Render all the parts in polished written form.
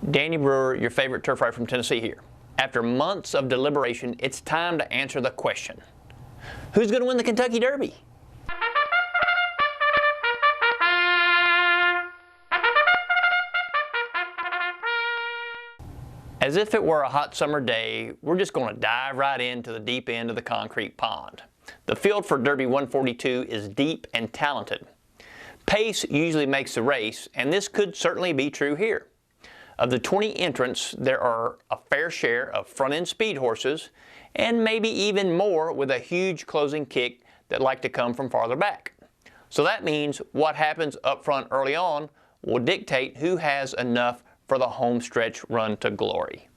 Danny Brewer, your favorite turf rider from Tennessee here. After months of deliberation, it's time to answer the question. Who's going to win the Kentucky Derby? As if it were a hot summer day, we're just going to dive right into the deep end of the concrete pond. The field for Derby 142 is deep and talented. Pace usually makes the race, and this could certainly be true here. Of the 20 entrants, there are a fair share of front-end speed horses, and maybe even more with a huge closing kick that like to come from farther back. So that means what happens up front early on will dictate who has enough for the home stretch run to glory.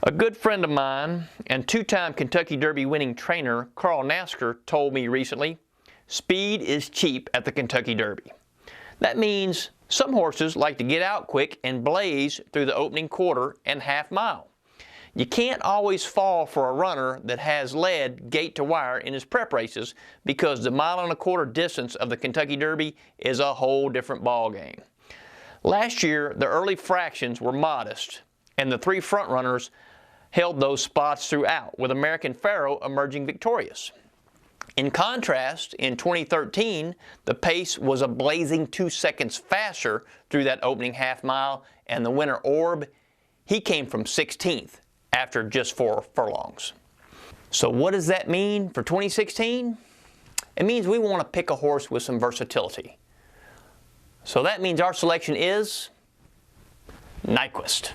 A good friend of mine and two-time Kentucky Derby winning trainer Carl Nasker told me recently, speed is cheap at the Kentucky Derby. That means some horses like to get out quick and blaze through the opening quarter and half mile. You can't always fall for a runner that has led gate to wire in his prep races because the mile-and-a-quarter distance of the Kentucky Derby is a whole different ballgame. Last year, the early fractions were modest, and the three front runners held those spots throughout, with American Pharoah emerging victorious. In contrast, in 2013, the pace was a blazing 2 seconds faster through that opening half mile, and the winner Orb, he came from 16th after just 4 furlongs. So what does that mean for 2016? It means we want to pick a horse with some versatility. So that means our selection is Nyquist.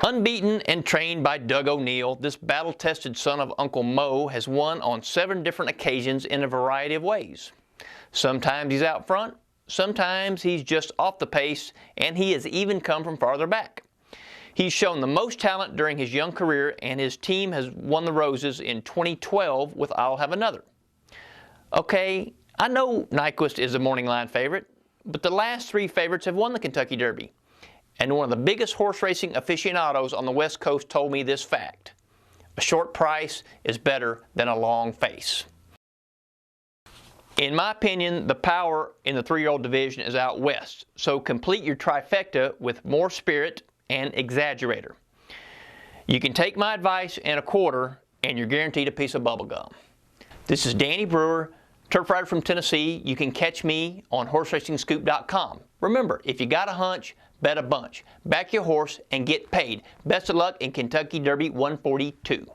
Unbeaten and trained by Doug O'Neill, this battle-tested son of Uncle Mo has won on 7 different occasions in a variety of ways. Sometimes he's out front, sometimes he's just off the pace, and he has even come from farther back. He's shown the most talent during his young career, and his team has won the Roses in 2012 with I'll Have Another. Okay, I know Nyquist is a morning line favorite, but the last 3 favorites have won the Kentucky Derby. And one of the biggest horse racing aficionados on the West Coast told me this fact: a short price is better than a long face. In my opinion, the power in the 3-year-old division is out west, so complete your trifecta with More Spirit and Exaggerator. You can take my advice and a quarter, and you're guaranteed a piece of bubble gum. This is Danny Brewer, turf rider from Tennessee. You can catch me on HorseRacingScoop.com. Remember, if you got a hunch, bet a bunch. Back your horse and get paid. Best of luck in Kentucky Derby 142.